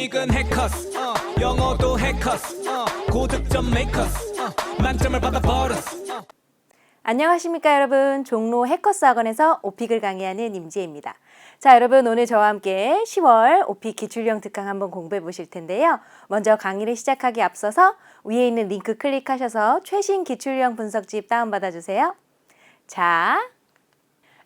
토익은 해커스 영어도 해커스 고득점 메이커스 만점을 받아버렸어. 안녕하십니까 여러분. 종로 해커스 학원에서 오픽을 강의하는 임지혜입니다. 자, 여러분 오늘 저와 함께 10월 오픽 기출형 특강 한번 공부해 보실 텐데요. 먼저 강의를 시작하기 앞서서 위에 있는 링크 클릭하셔서 최신 기출형 분석집 다운받아 주세요. 자,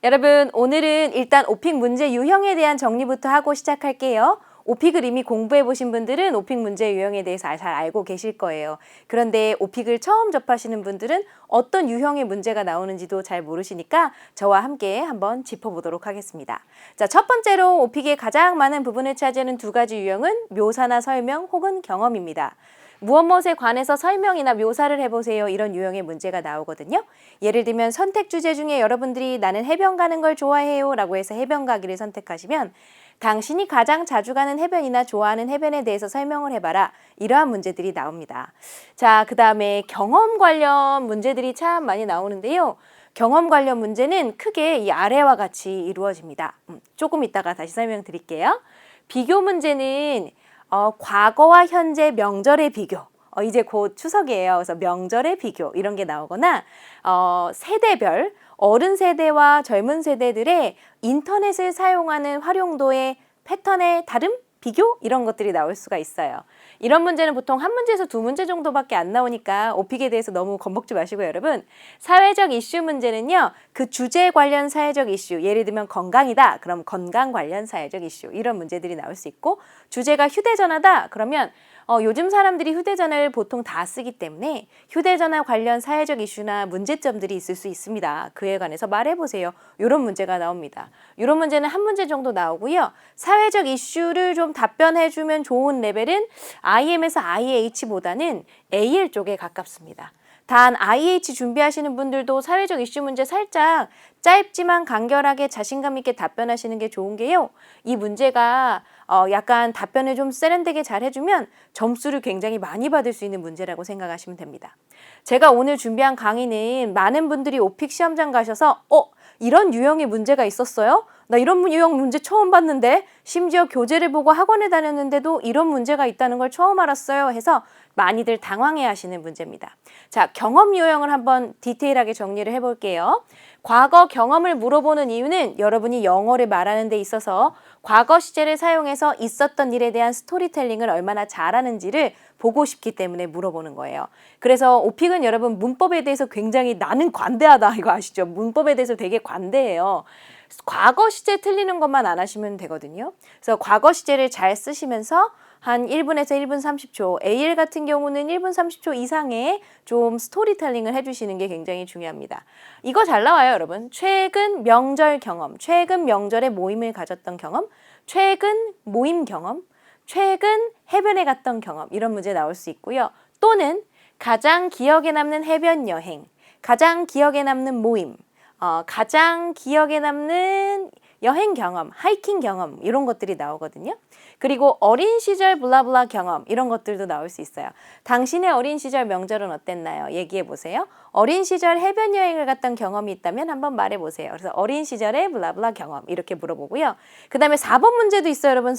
여러분 오늘은 일단 오픽 문제 유형에 대한 정리부터 하고 시작할게요. 오픽을 이미 공부해 보신 분들은 오픽 문제 유형에 대해서 잘 알고 계실 거예요. 그런데 오픽을 처음 접하시는 분들은 어떤 유형의 문제가 나오는지도 잘 모르시니까 저와 함께 한번 짚어보도록 하겠습니다. 자, 첫 번째로 오픽의 가장 많은 부분을 차지하는 두 가지 유형은 묘사나 설명 혹은 경험입니다. 무엇에 관해서 설명이나 묘사를 해보세요. 이런 유형의 문제가 나오거든요. 예를 들면 선택 주제 중에 여러분들이 나는 해변 가는 걸 좋아해요 라고 해서 해변 가기를 선택하시면 당신이 가장 자주 가는 해변이나 좋아하는 해변에 대해서 설명을 해봐라. 이러한 문제들이 나옵니다. 자, 그 다음에 경험 관련 문제들이 참 많이 나오는데요. 경험 관련 문제는 크게 이 아래와 같이 이루어집니다. 조금 이따가 다시 설명드릴게요. 비교 문제는 과거와 현재 명절의 비교. 이제 곧 추석이에요. 그래서 명절의 비교 이런 게 나오거나 세대별 어른 세대와 젊은 세대들의 인터넷을 사용하는 활용도의 패턴의 다름? 비교? 이런 것들이 나올 수가 있어요. 이런 문제는 보통 한 문제에서 두 문제 정도밖에 안 나오니까 오픽에 대해서 너무 겁먹지 마시고 여러분. 사회적 이슈 문제는요. 그 주제 관련 사회적 이슈, 예를 들면 건강이다. 그럼 건강 관련 사회적 이슈 이런 문제들이 나올 수 있고, 주제가 휴대전화다. 그러면 요즘 사람들이 휴대전화를 보통 다 쓰기 때문에 휴대전화 관련 사회적 이슈나 문제점들이 있을 수 있습니다. 그에 관해서 말해보세요. 이런 문제가 나옵니다. 이런 문제는 한 문제 정도 나오고요. 사회적 이슈를 좀 답변해주면 좋은 레벨은 IM에서 IH보다는 AL 쪽에 가깝습니다. 단 IH 준비하시는 분들도 사회적 이슈 문제 살짝 짧지만 간결하게 자신감 있게 답변하시는 게 좋은 게요. 이 문제가 약간 답변을 좀 세련되게 잘 해주면 점수를 굉장히 많이 받을 수 있는 문제라고 생각하시면 됩니다. 제가 오늘 준비한 강의는 많은 분들이 오픽 시험장 가셔서 이런 유형의 문제가 있었어요? 나 이런 유형 문제 처음 봤는데, 심지어 교재를 보고 학원에 다녔는데도 이런 문제가 있다는 걸 처음 알았어요 해서 많이들 당황해 하시는 문제입니다. 자, 경험 유형을 한번 디테일하게 정리를 해볼게요. 과거 경험을 물어보는 이유는 여러분이 영어를 말하는 데 있어서 과거 시제를 사용해서 있었던 일에 대한 스토리텔링을 얼마나 잘하는지를 보고 싶기 때문에 물어보는 거예요. 그래서 오픽은 여러분 문법에 대해서 굉장히 나는 관대하다 이거 아시죠? 문법에 대해서 되게 관대해요. 과거 시제 틀리는 것만 안 하시면 되거든요. 그래서 과거 시제를 잘 쓰시면서 한 1분에서 1분 30초, AL 같은 경우는 1분 30초 이상의 좀 스토리텔링을 해주시는 게 굉장히 중요합니다. 이거 잘 나와요, 여러분. 최근 명절 경험, 최근 명절에 모임을 가졌던 경험, 최근 모임 경험, 최근 해변에 갔던 경험 이런 문제 나올 수 있고요. 또는 가장 기억에 남는 해변 여행, 가장 기억에 남는 모임, 가장 기억에 남는 여행 경험, 하이킹 경험 이런 것들이 나오거든요. 그리고 어린 시절 블라블라 경험 이런 것들도 나올 수 있어요. 당신의 어린 시절 명절은 어땠나요? 얘기해 보세요. 어린 시절 해변 여행을 갔던 경험이 있다면 한번 말해 보세요. 그래서 어린 시절의 블라블라 경험 이렇게 물어보고요. 그 다음에 4번 문제도 있어요, 여러분.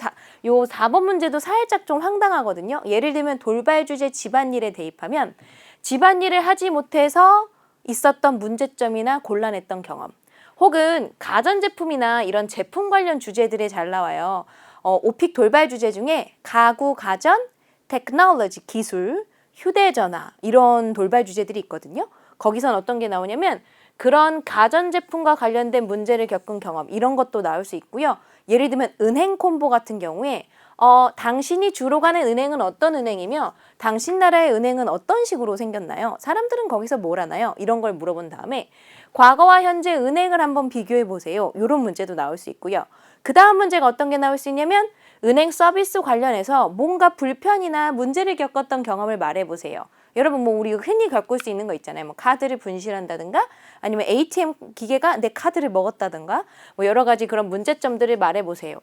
요 4번 문제도 살짝 좀 황당하거든요. 예를 들면 돌발 주제 집안일에 대입하면 집안일을 하지 못해서 있었던 문제점이나 곤란했던 경험, 혹은 가전제품이나 이런 제품 관련 주제들이 잘 나와요. 오픽 돌발 주제 중에 가구, 가전, 테크놀로지, 기술, 휴대전화 이런 돌발 주제들이 있거든요. 거기선 어떤 게 나오냐면 그런 가전제품과 관련된 문제를 겪은 경험 이런 것도 나올 수 있고요. 예를 들면 은행 콤보 같은 경우에 당신이 주로 가는 은행은 어떤 은행이며 당신 나라의 은행은 어떤 식으로 생겼나요? 사람들은 거기서 뭘 하나요? 이런 걸 물어본 다음에 과거와 현재 은행을 한번 비교해 보세요. 이런 문제도 나올 수 있고요. 그 다음 문제가 어떤 게 나올 수 있냐면 은행 서비스 관련해서 뭔가 불편이나 문제를 겪었던 경험을 말해보세요. 여러분 우리 흔히 겪을 수 있는 거 있잖아요. 카드를 분실한다든가 아니면 ATM 기계가 내 카드를 먹었다든가 여러 가지 그런 문제점들을 말해보세요.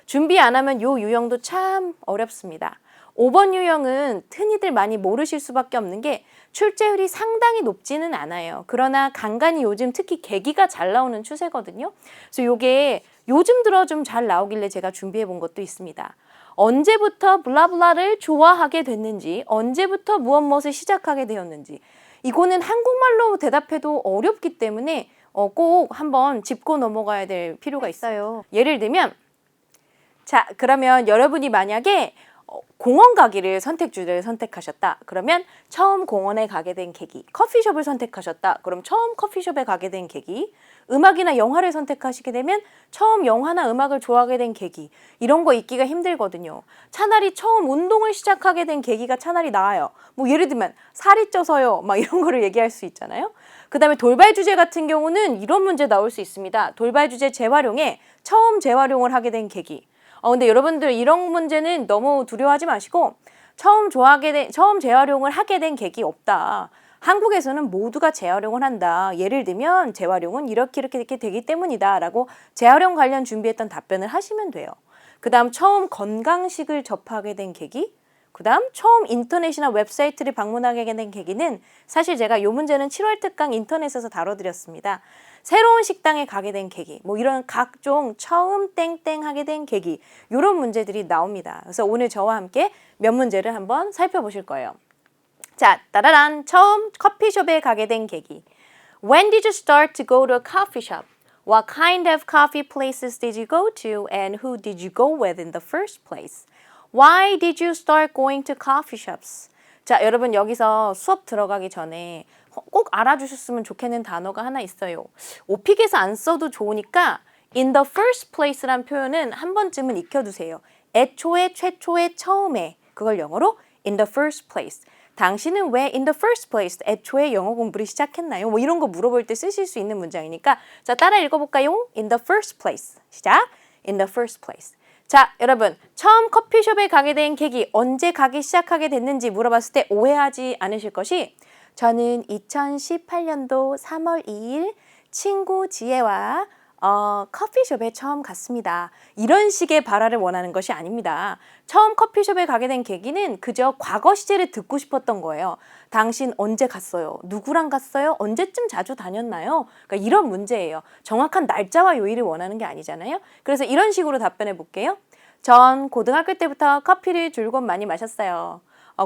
준비 안 하면 요 유형도 참 어렵습니다. 5번 유형은 흔히들 많이 모르실 수밖에 없는 게 출제율이 상당히 높지는 않아요. 그러나 간간히 요즘 특히 계기가 잘 나오는 추세거든요. 그래서 요게 요즘 들어 좀 잘 나오길래 제가 준비해 본 것도 있습니다. 언제부터 블라블라를 좋아하게 됐는지, 언제부터 무엇을 시작하게 되었는지. 이거는 한국말로 대답해도 어렵기 때문에 꼭 한번 짚고 넘어가야 될 필요가 있어요. 예를 들면 자, 그러면 여러분이 만약에 공원 가기를 선택지를 선택하셨다. 그러면 처음 공원에 가게 된 계기. 커피숍을 선택하셨다. 그럼 처음 커피숍에 가게 된 계기. 음악이나 영화를 선택하시게 되면 처음 영화나 음악을 좋아하게 된 계기. 이런 거 있기가 힘들거든요. 차라리 처음 운동을 시작하게 된 계기가 차라리 나아요. 뭐 예를 들면 살이 쪄서요. 막 이런 거를 얘기할 수 있잖아요. 그 다음에 돌발 주제 같은 경우는 이런 문제 나올 수 있습니다. 돌발 주제 재활용에 처음 재활용을 하게 된 계기. 근데 여러분들 이런 문제는 너무 두려워하지 마시고 처음 재활용을 하게 된 계기 없다. 한국에서는 모두가 재활용을 한다. 예를 들면 재활용은 이렇게 되기 때문이다 라고 재활용 관련 준비했던 답변을 하시면 돼요. 그 다음 처음 건강식을 접하게 된 계기, 그 다음 처음 인터넷이나 웹사이트를 방문하게 된 계기는 사실 제가 이 문제는 7월 특강 인터넷에서 다뤄드렸습니다. 새로운 식당에 가게 된 계기, 뭐 이런 각종 처음 땡땡 하게 된 계기, 이런 문제들이 나옵니다. 그래서 오늘 저와 함께 몇 문제를 한번 살펴보실 거예요. 자, 따라란 처음 커피숍에 가게 된 계기. When did you start to go to a coffee shop? What kind of coffee places did you go to and who did you go with in the first place? Why did you start going to coffee shops? 자, 여러분 여기서 수업 들어가기 전에 꼭 알아주셨으면 좋겠는 단어가 하나 있어요. 오픽에서 안 써도 좋으니까 in the first place란 표현은 한 번쯤은 익혀두세요. 애초에, 최초에, 처음에. 그걸 영어로 in the first place. 당신은 왜 in the first place 애초에 영어 공부를 시작했나요? 뭐 이런 거 물어볼 때 쓰실 수 있는 문장이니까 자, 따라 읽어볼까요? in the first place. 시작. in the first place. 자, 여러분 처음 커피숍에 가게 된 계기 언제 가기 시작하게 됐는지 물어봤을 때 오해하지 않으실 것이 저는 2018년도 3월 2일 친구 지혜와 커피숍에 처음 갔습니다. 이런 식의 발화를 원하는 것이 아닙니다. 처음 커피숍에 가게 된 계기는 그저 과거 시제를 듣고 싶었던 거예요. 당신 언제 갔어요? 누구랑 갔어요? 언제쯤 자주 다녔나요? 그러니까 이런 문제예요. 정확한 날짜와 요일을 원하는 게 아니잖아요. 그래서 이런 식으로 답변해 볼게요. 전 고등학교 때부터 커피를 줄곧 많이 마셨어요.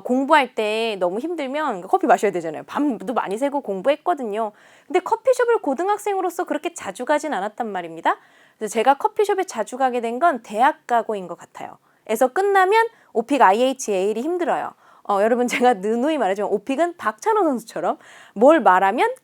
공부할 때 너무 힘들면 커피 마셔야 되잖아요. 밤도 많이 새고 공부했거든요. 근데 커피숍을 고등학생으로서 그렇게 자주 가진 않았단 말입니다. 그래서 제가 커피숍에 자주 가게 된 건 대학 가고인 것 같아요. 에서 끝나면 오픽 IHAL이 힘들어요. 여러분 제가 누누이 말하지만 오픽은 박찬호 선수처럼 뭘 말하면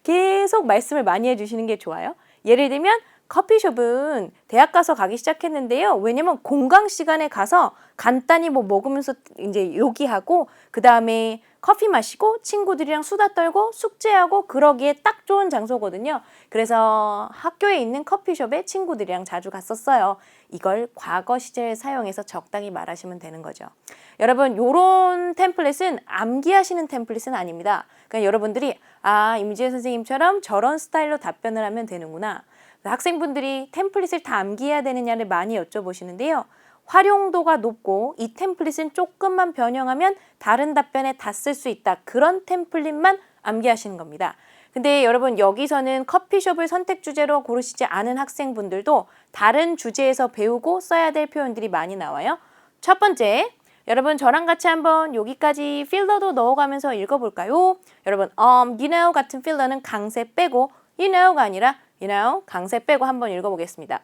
계속 말씀을 많이 해주시는 게 좋아요. 예를 들면 커피숍은 대학 가서 가기 시작했는데요. 왜냐면 공강 시간에 가서 간단히 뭐 먹으면서 이제 요기하고 그 다음에 커피 마시고 친구들이랑 수다 떨고 숙제하고 그러기에 딱 좋은 장소거든요. 그래서 학교에 있는 커피숍에 친구들이랑 자주 갔었어요. 이걸 과거 시제를 사용해서 적당히 말하시면 되는 거죠. 여러분 요런 템플릿은 암기하시는 템플릿은 아닙니다. 그러니까 여러분들이 임지혜 선생님처럼 저런 스타일로 답변을 하면 되는구나. 학생분들이 템플릿을 다 암기해야 되느냐를 많이 여쭤보시는데요. 활용도가 높고 이 템플릿은 조금만 변형하면 다른 답변에 다 쓸 수 있다. 그런 템플릿만 암기하시는 겁니다. 근데 여러분 여기서는 커피숍을 선택 주제로 고르시지 않은 학생분들도 다른 주제에서 배우고 써야 될 표현들이 많이 나와요. 첫 번째, 여러분 저랑 같이 한번 여기까지 필러도 넣어가면서 읽어볼까요? 여러분 you know 같은 필러는 강세 빼고 you know가 아니라 you know 강세 빼고 한번 읽어보겠습니다.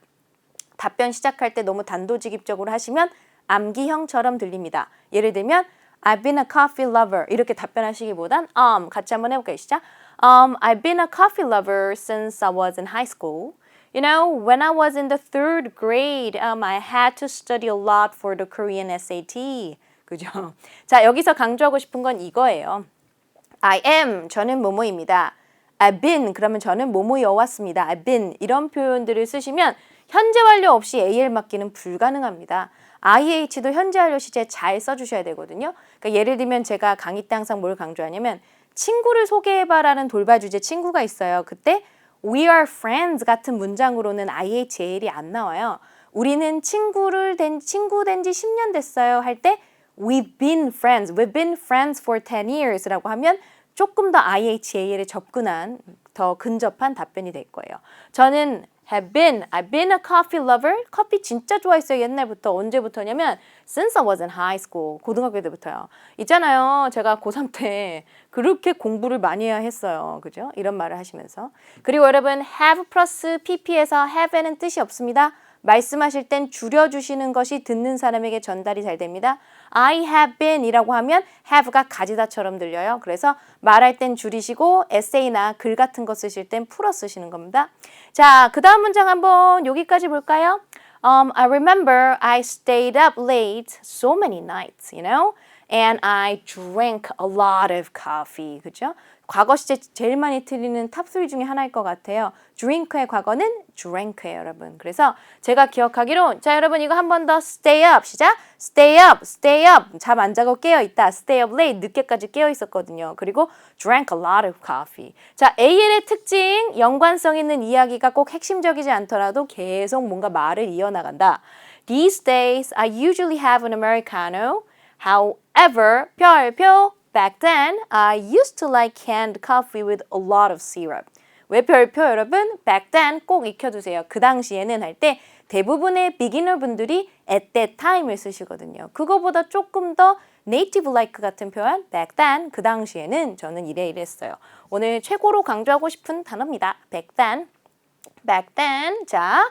답변 시작할 때 너무 단도직입적으로 하시면 암기형처럼 들립니다. 예를 들면 I've been a coffee lover 이렇게 답변하시기보단 같이 한번 해볼게요. 시작. I've been a coffee lover since I was in high school. You know, when I was in the third grade, I had to study a lot for the Korean SAT. 그죠? 자, 여기서 강조하고 싶은 건 이거예요. I am, 저는 뭐뭐입니다. I've been, 그러면 저는 뭐뭐여왔습니다. I've been, 이런 표현들을 쓰시면 현재 완료 없이 AL 맞기는 불가능합니다. IH도 현재 완료 시제 잘 써주셔야 되거든요. 그러니까 예를 들면 제가 강의 때 항상 뭘 강조하냐면 친구를 소개해봐라는 돌발 주제 친구가 있어요. 그때 We are friends 같은 문장으로는 IHAL이 안 나와요. 우리는 친구 된 지 10년 됐어요 할 때 We've been friends for 10 years 라고 하면 조금 더 IHAL에 접근한 더 근접한 답변이 될 거예요. 저는 have been. I've been a coffee lover. 커피 진짜 좋아했어요. 옛날부터. 언제부터냐면 since I was in high school. 고등학교 때부터요. 있잖아요. 제가 고3 때 그렇게 공부를 많이 해야 했어요. 그죠? 이런 말을 하시면서. 그리고 여러분 have 플러스 pp에서 have는 뜻이 없습니다. 말씀하실 땐 줄여주시는 것이 듣는 사람에게 전달이 잘 됩니다. I have been 이라고 하면 have가 가지다처럼 들려요. 그래서 말할 땐 줄이시고 에세이나 글 같은 거 쓰실 땐 풀어 쓰시는 겁니다. 자, 그 다음 문장 한번 여기까지 볼까요? I remember I stayed up late so many nights, you know? And I drank a lot of coffee. 그죠? 과거 시제 제일 많이 틀리는 탑3 중에 하나일 것 같아요. drink의 과거는 drank예요, 여러분. 그래서 제가 기억하기로 자, 여러분 이거 한 번 더 stay up. 시작. stay up, stay up. 잠 안 자고 깨어 있다. stay up late. 늦게까지 깨어 있었거든요. 그리고 drank a lot of coffee. 자, AL의 특징, 연관성 있는 이야기가 꼭 핵심적이지 않더라도 계속 뭔가 말을 이어나간다. These days I usually have an Americano. However, 별표 back then, I used to like canned coffee with a lot of syrup. 왜 별표 여러분? back then 꼭 익혀두세요. 그 당시에는 할 때 대부분의 비기너 분들이 at that time을 쓰시거든요. 그거보다 조금 더 native like 같은 표현 back then, 그 당시에는 저는 이랬어요. 오늘 최고로 강조하고 싶은 단어입니다. back then. back then. 자,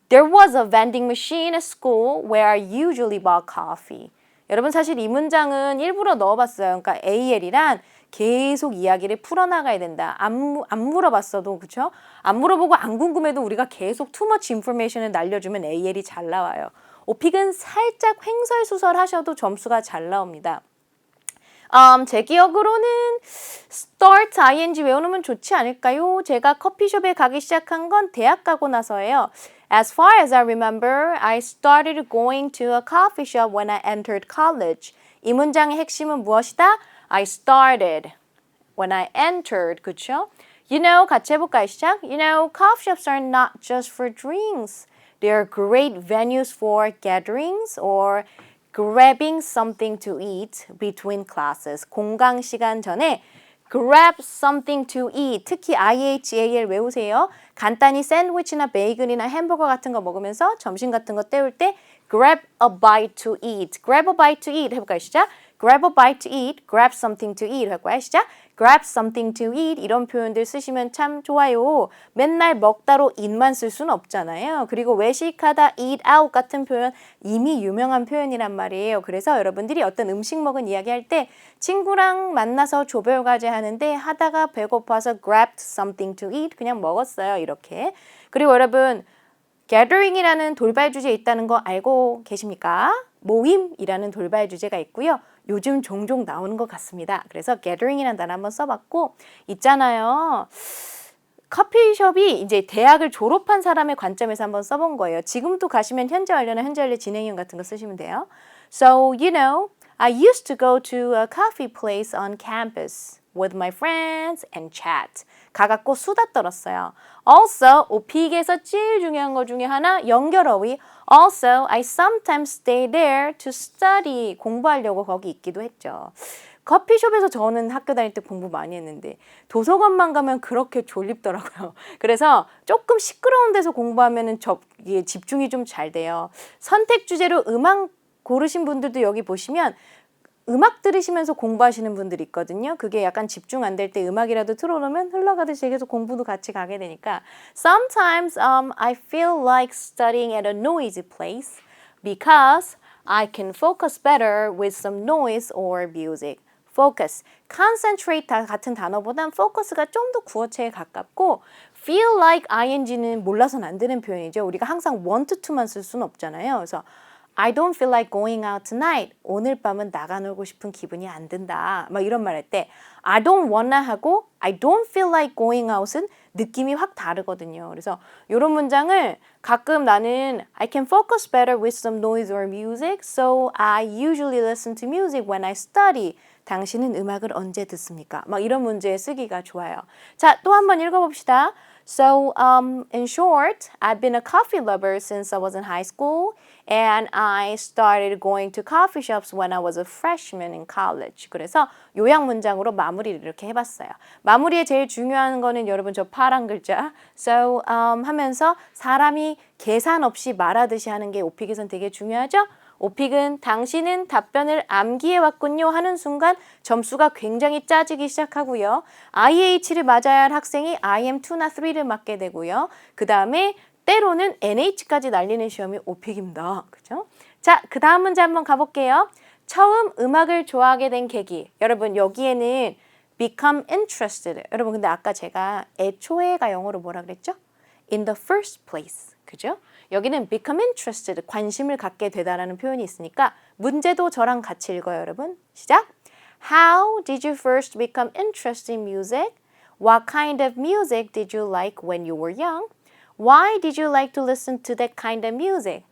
there was a vending machine at school where I usually bought coffee. 여러분 사실 이 문장은 일부러 넣어봤어요. 그러니까 AL이란 계속 이야기를 풀어나가야 된다. 안 물어봤어도 그렇죠? 안 물어보고 안 궁금해도 우리가 계속 too much information을 날려주면 AL이 잘 나와요. 오픽은 살짝 횡설수설 하셔도 점수가 잘 나옵니다. 제 기억으로는 start ing 외우면 좋지 않을까요? 제가 커피숍에 가기 시작한 건 대학 가고 나서예요. As far as I remember, I started going to a coffee shop when I entered college. 이 문장의 핵심은 무엇이다? I started when I entered. 그쵸? You know, 같이 해볼까요? 시작. You know, coffee shops are not just for drinks. They are great venues for gatherings or grabbing something to eat between classes. 공강 시간 전에 grab something to eat. 특히 IHAL 외우세요. 간단히 샌드위치나 베이글이나 햄버거 같은 거 먹으면서 점심 같은 거 때울 때 grab a bite to eat. grab a bite to eat 해볼까요? 시작. grab a bite to eat. grab something to eat 해볼까요? 시작. grab something to eat. 이런 표현들 쓰시면 참 좋아요. 맨날 먹다로 eat만 쓸 수는 없잖아요. 그리고 외식하다 eat out 같은 표현 이미 유명한 표현이란 말이에요. 그래서 여러분들이 어떤 음식 먹은 이야기할 때 친구랑 만나서 조별과제 하는데 하다가 배고파서 grabbed something to eat 그냥 먹었어요. 이렇게. 그리고 여러분 gathering이라는 돌발 주제 있다는 거 알고 계십니까? 모임이라는 돌발 주제가 있고요. 요즘 종종 나오는 것 같습니다. 그래서 gathering이라는 단어 한번 써봤고 있잖아요. 커피숍이 이제 대학을 졸업한 사람의 관점에서 한번 써본 거예요. 지금도 가시면 현재 완료나 현재 완료 진행형 같은 거 쓰시면 돼요. So, you know, I used to go to a coffee place on campus with my friends and chat. 가갖고 수다 떨었어요. Also, 오픽에서 제일 중요한 거 중에 하나 연결어휘. Also, I sometimes stay there to study. 공부하려고 거기 있기도 했죠. 커피숍에서 저는 학교 다닐 때 공부 많이 했는데 도서관만 가면 그렇게 졸립더라고요. 그래서 조금 시끄러운 데서 공부하면 이게 집중이 좀 잘 돼요. 선택 주제로 음악 고르신 분들도 여기 보시면 음악 들으시면서 공부하시는 분들이 있거든요. 그게 약간 집중 안 될 때 음악이라도 틀어놓으면 흘러가듯이 계속 공부도 같이 가게 되니까 Sometimes I feel like studying at a noisy place because I can focus better with some noise or music. Focus, concentrate 같은 단어보단 focus가 좀 더 구어체에 가깝고 feel like ing는 몰라서는 안 되는 표현이죠. 우리가 항상 want to만 쓸 수는 없잖아요. 그래서 I don't feel like going out tonight. 오늘 밤은 나가 놀고 싶은 기분이 안 든다. 막 이런 말 할 때 I don't wanna 하고 I don't feel like going out은 느낌이 확 다르거든요. 그래서 이런 문장을 가끔 나는 I can focus better with some noise or music, so I usually listen to music when I study. 당신은 음악을 언제 듣습니까? 막 이런 문제에 쓰기가 좋아요. 자, 또 한번 읽어봅시다. So, in short, I've been a coffee lover since I was in high school, and I started going to coffee shops when I was a freshman in college. 그래서 요약 문장으로 마무리를 이렇게 해봤어요. 마무리에 제일 중요한 거는 여러분 저 파란 글자 so 하면서 사람이 계산 없이 말하듯이 하는 게 오픽에선 되게 중요하죠. 오픽은 당신은 답변을 암기해 왔군요 하는 순간 점수가 굉장히 짜지기 시작하고요. IH를 맞아야 할 학생이 IM2나 3를 맞게 되고요. 그 다음에 때로는 NH까지 날리는 시험이 오픽입니다. 그죠? 자, 그 다음 문제 한번 가볼게요. 처음 음악을 좋아하게 된 계기. 여러분 여기에는 become interested. 여러분 근데 아까 제가 애초에가 영어로 뭐라 그랬죠? In the first place. 그죠? 여기는 become interested. 관심을 갖게 되다라는 표현이 있으니까 문제도 저랑 같이 읽어요, 여러분. 시작. How did you first become interested in music? What kind of music did you like when you were young? Why did you like to listen to that kind of music?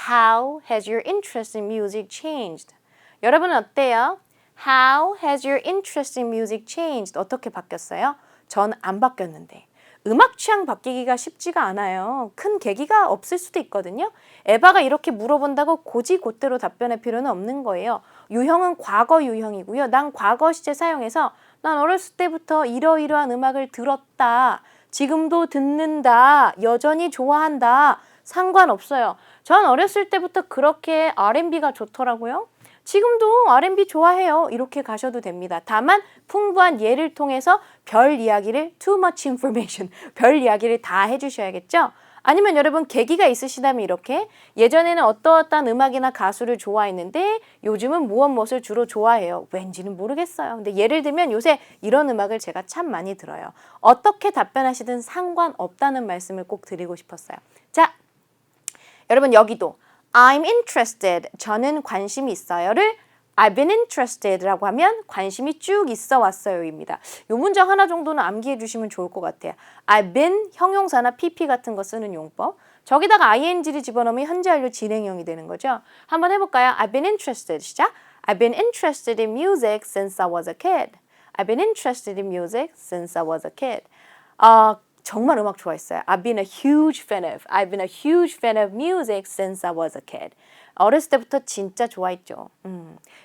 How has your interest in music changed? 여러분은 어때요? How has your interest in music changed? 어떻게 바뀌었어요? 전 안 바뀌었는데. 음악 취향 바뀌기가 쉽지가 않아요. 큰 계기가 없을 수도 있거든요. 에바가 이렇게 물어본다고 곧이곧대로 답변할 필요는 없는 거예요. 유형은 과거 유형이고요. 난 과거 시제 사용해서 난 어렸을 때부터 이러이러한 음악을 들었다. 지금도 듣는다. 여전히 좋아한다. 상관없어요. 전 어렸을 때부터 그렇게 R&B가 좋더라고요. 지금도 R&B 좋아해요. 이렇게 가셔도 됩니다. 다만 풍부한 예를 통해서 별 이야기를 too much information, 별 이야기를 다 해주셔야겠죠? 아니면 여러분 계기가 있으시다면 이렇게 예전에는 어떠한 음악이나 가수를 좋아했는데 요즘은 무엇을 주로 좋아해요. 왠지는 모르겠어요. 근데 예를 들면 요새 이런 음악을 제가 참 많이 들어요. 어떻게 답변하시든 상관없다는 말씀을 꼭 드리고 싶었어요. 자, 여러분 여기도 I'm interested, 저는 관심이 있어요를 I've been interested라고 하면 관심이 쭉 있어 왔어요입니다. 요 문장 하나 정도는 암기해 주시면 좋을 것 같아요. I've been 형용사나 PP 같은 거 쓰는 용법. 저기다가 ing를 집어넣으면 현재 완료 진행형이 되는 거죠. 한번 해볼까요? I've been interested. 시작. I've been interested in music since I was a kid. I've been interested in music since I was a kid. 정말 음악 좋아했어요. I've been a huge fan of music since I was a kid. 어렸을 때부터 진짜 좋아했죠.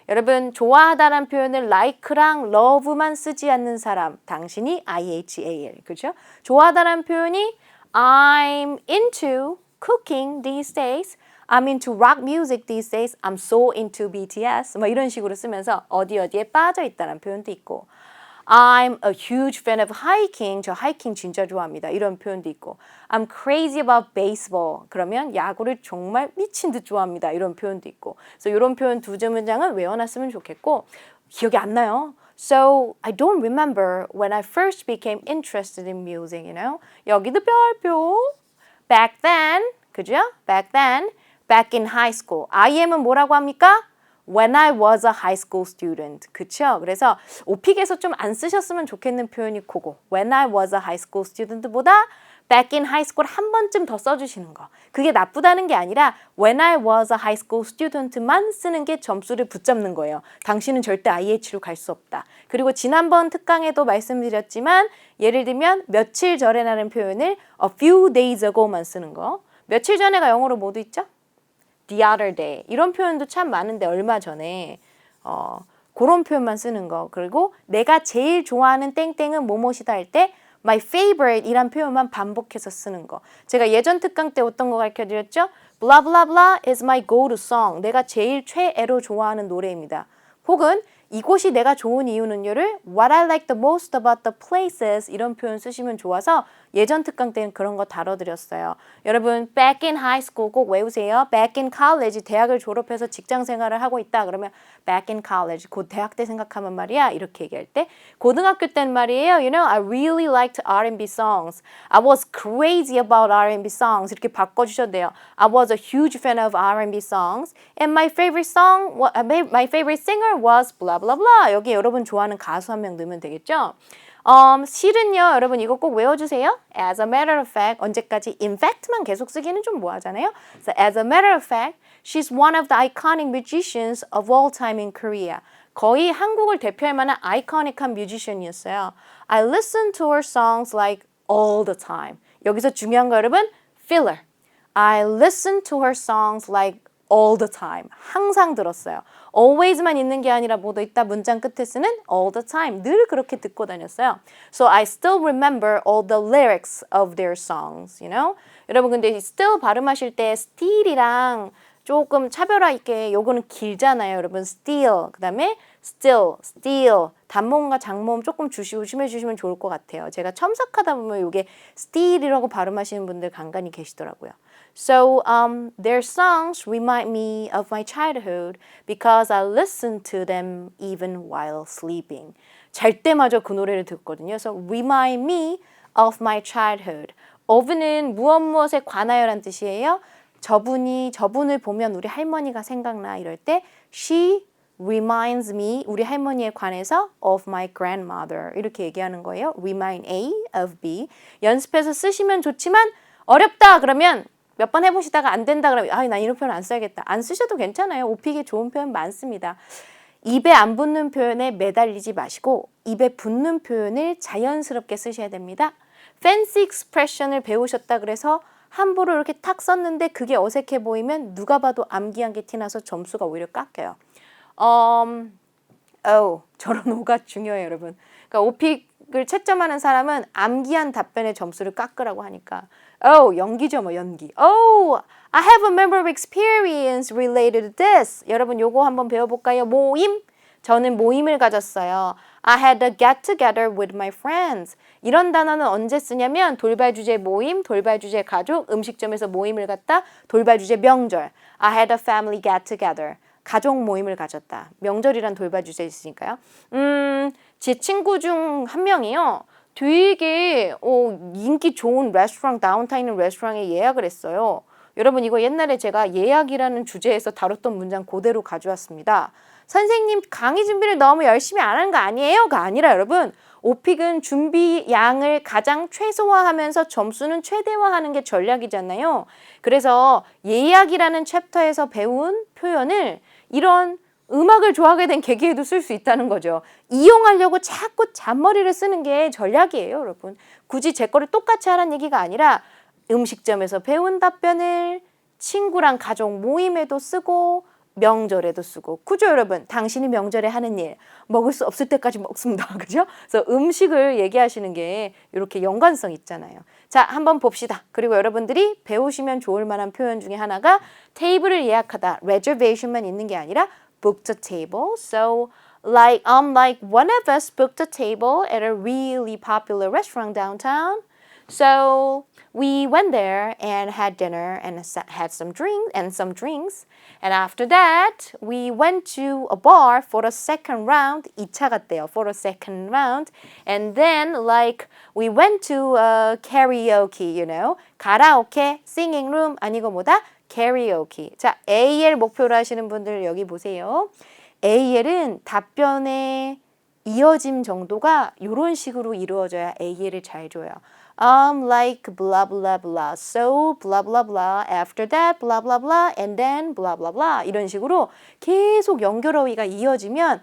여러분 좋아하다란 표현을 like랑 love만 쓰지 않는 사람, 당신이 IHAL, 그죠? 좋아하다란 표현이 I'm into cooking these days. I'm into rock music these days. I'm so into BTS. 뭐 이런 식으로 쓰면서 어디에 빠져 있다는 표현도 있고 I'm a huge fan of hiking. 저 하이킹 진짜 좋아합니다. 이런 표현도 있고 I'm crazy about baseball. 그러면 야구를 정말 미친 듯 좋아합니다. 이런 표현도 있고 그래서 이런 표현 두 문장은 외워놨으면 좋겠고 기억이 안 나요. So I don't remember when I first became interested in music, you know. 여기도 별표. Back then, 그죠? Back then, back in high school. IM은 뭐라고 합니까? When I was a high school student. 그쵸? 그래서 오픽에서 좀 안 쓰셨으면 좋겠는 표현이 그거. When I was a high school student보다 back in high school 한 번쯤 더 써주시는 거. 그게 나쁘다는 게 아니라 when I was a high school student만 쓰는 게 점수를 붙잡는 거예요. 당신은 절대 IH로 갈 수 없다. 그리고 지난번 특강에도 말씀드렸지만 예를 들면 며칠 전에라는 표현을 a few days ago만 쓰는 거. 며칠 전에가 영어로 뭐도 있죠? The other day. 이런 표현도 참 많은데 얼마 전에 그런 표현만 쓰는 거. 그리고 내가 제일 좋아하는 땡땡은 뭐뭐이다 할 때 my favorite 이란 표현만 반복해서 쓰는 거. 제가 예전 특강 때 어떤 거 가르쳐드렸죠? blah blah blah is my go-to song. 내가 제일 최애로 좋아하는 노래입니다. 혹은 이곳이 내가 좋은 이유는요를 What I like the most about the places 이런 표현 쓰시면 좋아서 예전 특강 때는 그런 거 다뤄드렸어요. 여러분 back in high school 꼭 외우세요. back in college 대학을 졸업해서 직장 생활을 하고 있다 그러면 back in college 곧 대학 때 생각하면 말이야 이렇게 얘기할 때 고등학교 때는 말이에요. You know I really liked R&B songs. I was crazy about R&B songs 이렇게 바꿔주셔도 돼요. I was a huge fan of R&B songs and my favorite singer was blah blah blah. 여기 여러분 좋아하는 가수 한 명 넣으면 되겠죠? 실은요, 여러분 이거 꼭 외워주세요. As a matter of fact, 언제까지 in fact만 계속 쓰기는 좀 뭐하잖아요. So as a matter of fact, she's one of the iconic musicians of all time in Korea. 거의 한국을 대표할 만한 아이코닉한 뮤지션이었어요. I listen to her songs like all the time. 여기서 중요한 거 여러분, filler. I listen to her songs like all the time. 항상 들었어요. always만 있는 게 아니라 뭐도 있다 문장 끝에 쓰는 all the time. 늘 그렇게 듣고 다녔어요. So I still remember all the lyrics of their songs, you know? 여러분 근데 still 발음하실 때 still이랑 조금 차별화 있게 요거는 길잖아요. 여러분 still 그다음에 still, still 단모음과 장모음 조금 조심해 주시면 좋을 것 같아요. 제가 첨삭하다 보면 요게 still이라고 발음하시는 분들 간간히 계시더라고요. So their songs remind me of my childhood because I listen to them even while sleeping. 잘 때마저 그 노래를 듣거든요. So remind me of my childhood. of는 무엇에 관하여란 뜻이에요. 저분을 보면 우리 할머니가 생각나 이럴 때 she reminds me 우리 할머니에 관해서 of my grandmother 이렇게 얘기하는 거예요. remind A of B 연습해서 쓰시면 좋지만 어렵다 그러면 몇 번 해보시다가 안 된다 그러면 나 이런 표현 안 써야겠다. 안 쓰셔도 괜찮아요. 오픽에 좋은 표현 많습니다. 입에 안 붙는 표현에 매달리지 마시고 입에 붙는 표현을 자연스럽게 쓰셔야 됩니다. fancy expression을 배우셨다 그래서 함부로 이렇게 탁 썼는데 그게 어색해 보이면 누가 봐도 암기한 게 티나서 점수가 오히려 깎여요. 저런 오가 중요해요, 여러분. 그러니까 오픽을 채점하는 사람은 암기한 답변의 점수를 깎으라고 하니까 연기죠, 뭐 연기. I have a member of experience related to this. 여러분 요거 한번 배워볼까요? 모임. 저는 모임을 가졌어요. I had a get together with my friends. 이런 단어는 언제 쓰냐면 돌발 주제 모임, 돌발 주제 가족, 음식점에서 모임을 갖다, 돌발 주제 명절. I had a family get together. 가족 모임을 가졌다. 명절이란 돌발 주제 있으니까요. 제 친구 중 한 명이요. 되게 인기 좋은 레스토랑, 다운타운 있는 레스토랑에 예약을 했어요. 여러분 이거 옛날에 제가 예약이라는 주제에서 다뤘던 문장 그대로 가져왔습니다. 선생님 강의 준비를 너무 열심히 안 하는 거 아니에요?가 아니라 여러분 오픽은 준비 양을 가장 최소화하면서 점수는 최대화하는 게 전략이잖아요. 그래서 예약이라는 챕터에서 배운 표현을 이런 음악을 좋아하게 된 계기에도 쓸 수 있다는 거죠. 이용하려고 자꾸 잔머리를 쓰는 게 전략이에요, 여러분. 굳이 제 거를 똑같이 하라는 얘기가 아니라 음식점에서 배운 답변을 친구랑 가족 모임에도 쓰고 명절에도 쓰고 그죠 여러분? 당신이 명절에 하는 일 먹을 수 없을 때까지 먹습니다. 그죠? 그래서 음식을 얘기하시는 게 이렇게 연관성 있잖아요. 자, 한번 봅시다. 그리고 여러분들이 배우시면 좋을 만한 표현 중에 하나가 테이블을 예약하다. reservation만 있는 게 아니라 booked a table. So like one of us booked a table at a really popular restaurant downtown. So we went there and had dinner and had some drinks. And after that, we went to a bar for a second round. 2차 갔대요. For a second round. And then we went to a karaoke, you know. 가라오케, singing room 아니고 뭐다? karaoke. 자, AL 목표로 하시는 분들 여기 보세요. AL은 답변의 이어짐 정도가 이런 식으로 이루어져야 AL을 잘 줘요. Like blah blah blah, so blah blah blah, after that blah blah blah, and then blah blah blah 이런 식으로 계속 연결어휘가 이어지면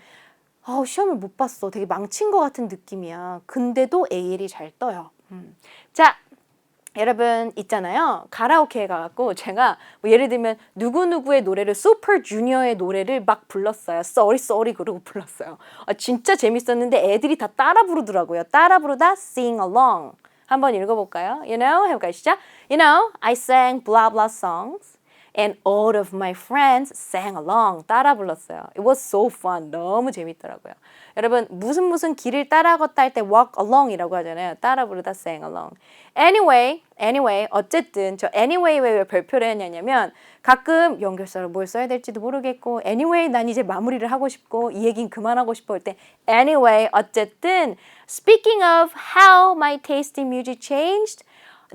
시험을 못 봤어. 되게 망친 것 같은 느낌이야. 근데도 AL이 잘 떠요. 자, 여러분 있잖아요. 가라오케에 가갖고 제가 뭐 예를 들면 누구누구의 노래를 슈퍼주니어의 노래를 막 불렀어요. 쏘리 그러고 불렀어요. 진짜 재밌었는데 애들이 다 따라 부르더라고요. 따라 부르다 sing along. 한번 읽어볼까요? You know, 해볼까요? 시작. You know, I sang blah blah songs and all of my friends sang along. 따라 불렀어요. It was so fun. 너무 재밌더라고요. 여러분 무슨 길을 따라 걷다 할 때 walk along이라고 하잖아요. 따라 부르다 sang along. Anyway, 어쨌든 저 anyway 왜 별표를 했냐면 가끔 연결사로 뭘 써야 될지도 모르겠고 anyway 난 이제 마무리를 하고 싶고 이 얘기는 그만하고 싶어 할 때 anyway 어쨌든 speaking of how my taste in music changed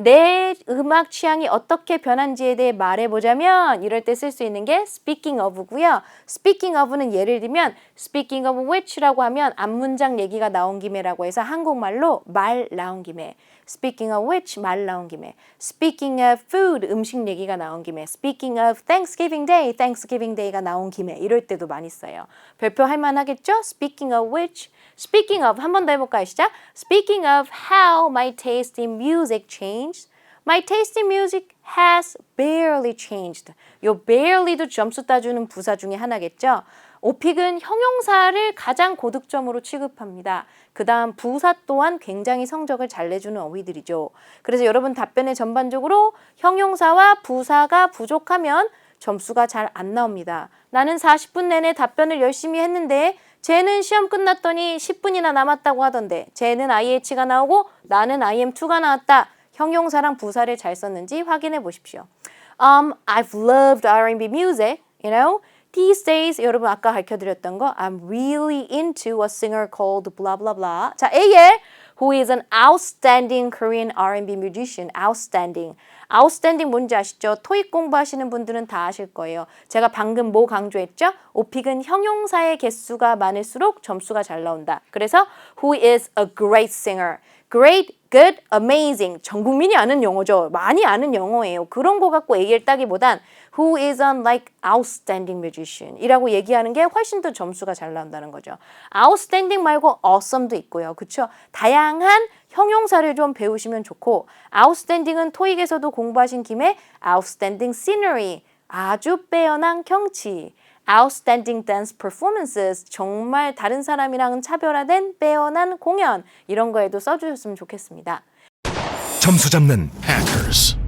내 음악 취향이 어떻게 변한지에 대해 말해보자면 이럴 때 쓸 수 있는 게 speaking of고요. speaking of는 예를 들면 speaking of which라고 하면 앞문장 얘기가 나온 김에라고 해서 한국말로 말 나온 김에 speaking of which 말 나온 김에 speaking of food 음식 얘기가 나온 김에 speaking of Thanksgiving Day가 나온 김에 이럴 때도 많이 써요. 별표할 만하겠죠? speaking of which Speaking of 한 번 더 해볼까요? 시작. Speaking of how my taste in music changed, my taste in music has barely changed. 요 barely도 점수 따주는 부사 중에 하나겠죠. 오픽은 형용사를 가장 고득점으로 취급합니다. 그 다음 부사 또한 굉장히 성적을 잘 내주는 어휘들이죠. 그래서 여러분 답변에 전반적으로 형용사와 부사가 부족하면 점수가 잘 안 나옵니다. 나는 40분 내내 답변을 열심히 했는데 쟤는 시험 끝났더니 10분이나 남았다고 하던데 쟤는 IH가 나오고 나는 IM2가 나왔다. 형용사랑 부사를 잘 썼는지 확인해 보십시오. I've loved R&B music, you know. These days, 여러분 아까 가르쳐드렸던 거 I'm really into a singer called blah blah blah. 자, AL, who is an outstanding Korean R&B musician. Outstanding. Outstanding 뭔지 아시죠? 토익 공부하시는 분들은 다 아실 거예요. 제가 방금 뭐 강조했죠? 오픽은 형용사의 개수가 많을수록 점수가 잘 나온다. 그래서 who is a great singer. Great, good, amazing. 전 국민이 아는 영어죠. 많이 아는 영어예요. 그런 거 갖고 AL 따기보단 who is an like outstanding musician 이라고 얘기하는 게 훨씬 더 점수가 잘 나온다는 거죠. outstanding 말고 awesome도 있고요. 그쵸? 다양한 형용사를 좀 배우시면 좋고 outstanding은 토익에서도 공부하신 김에 outstanding scenery 아주 빼어난 경치 outstanding dance performances 정말 다른 사람이랑은 차별화된 빼어난 공연 이런 거에도 써주셨으면 좋겠습니다. 점수 잡는 Hackers.